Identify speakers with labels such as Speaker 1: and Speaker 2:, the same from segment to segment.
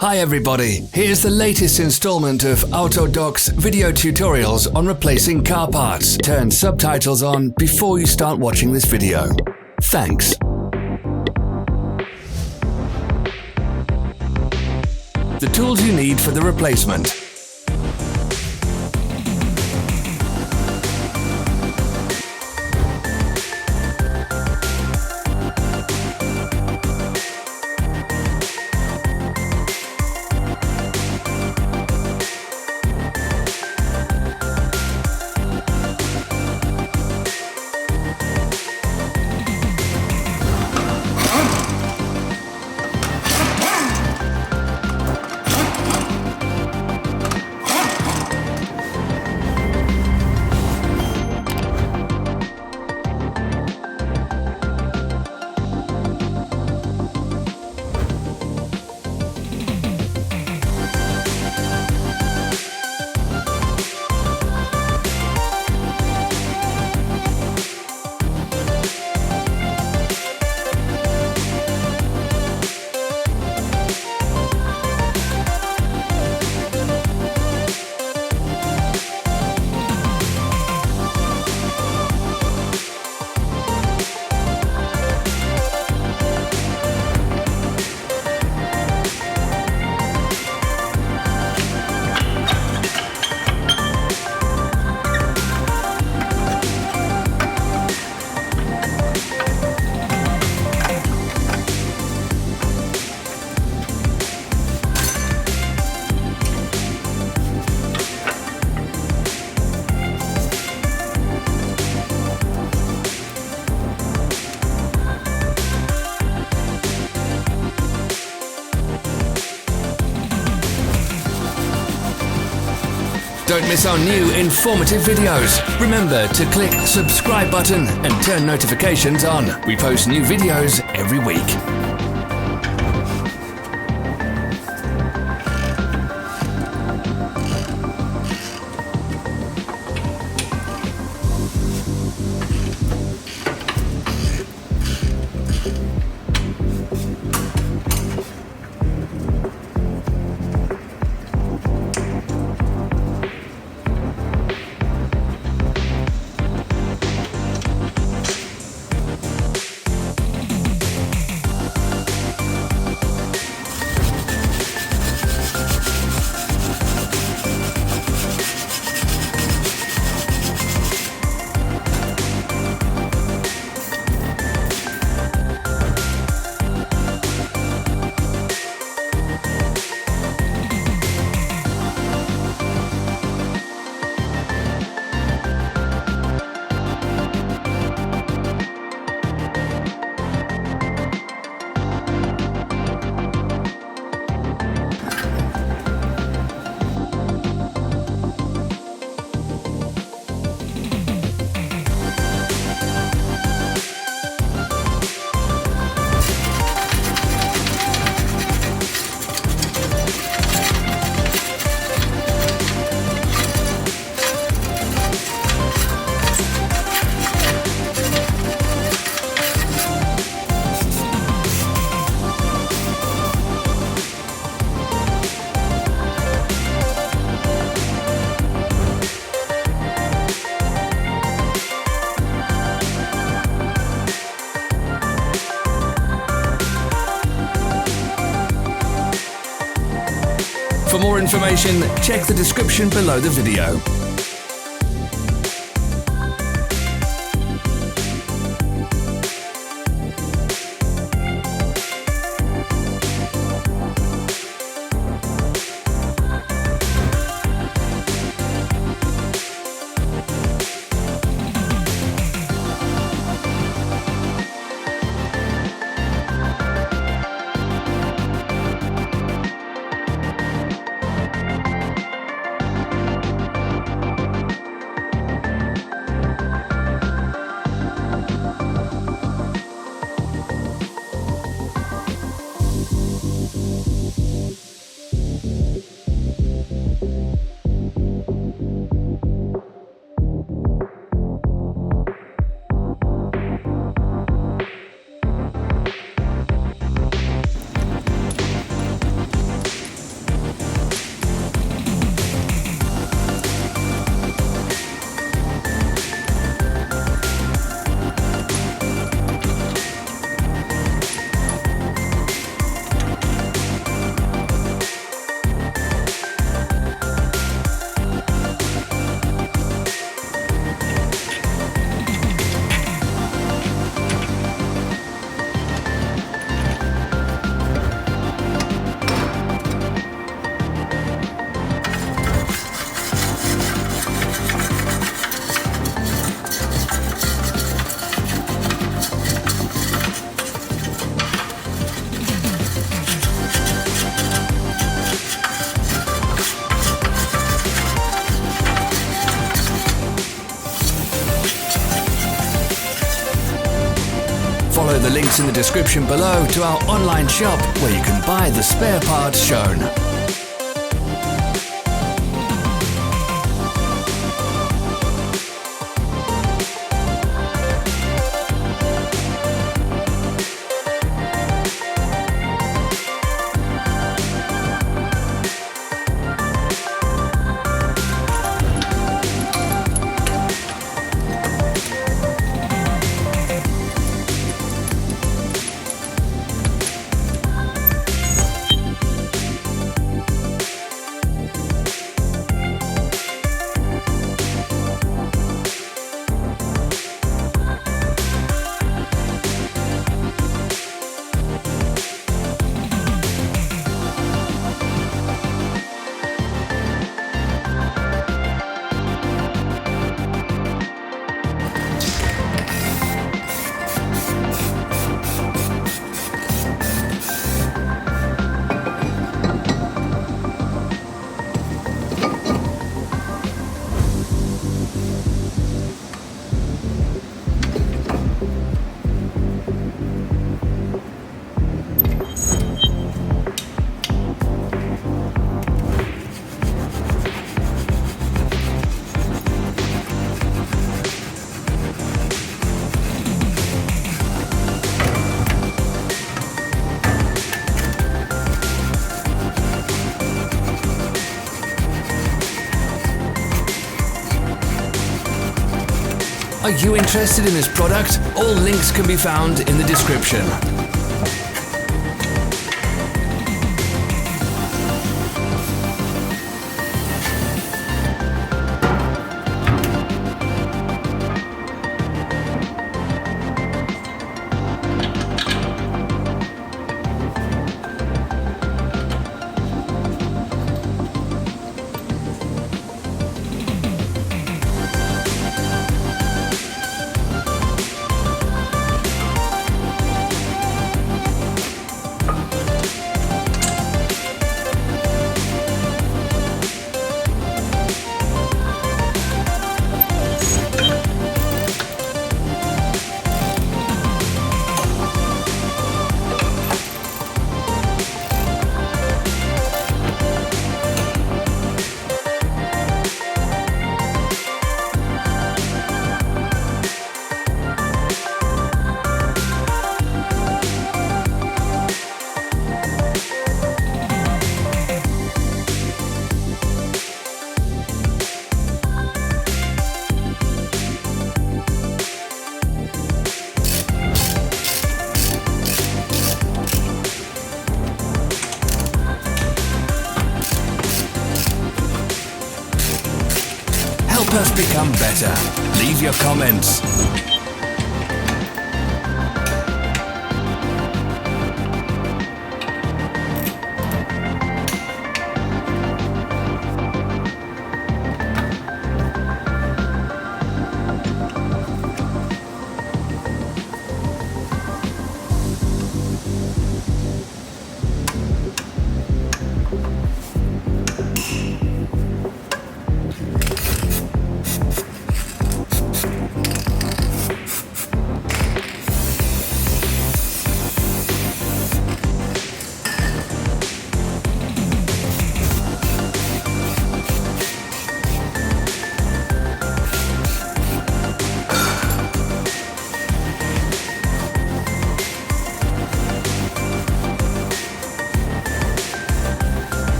Speaker 1: Hi everybody, here's the latest installment of Autodoc's video tutorials on replacing car parts. Turn subtitles on before you start watching this video. Thanks. The tools you need for the replacement. Don't miss our new informative videos. Remember to click subscribe button and turn notifications on. We post new videos every week. For more information, check the description below the video. links in the description below to our online shop where you can buy the spare parts shown. Are you interested in this product? All links can be found in the description. Help us become better. Leave your comments.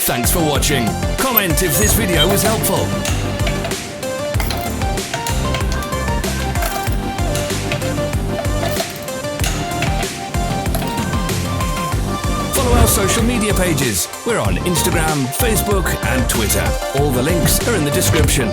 Speaker 1: Thanks for watching. Comment if this video was helpful. Follow our social media pages. We're on Instagram, Facebook and Twitter. All the links are in the description.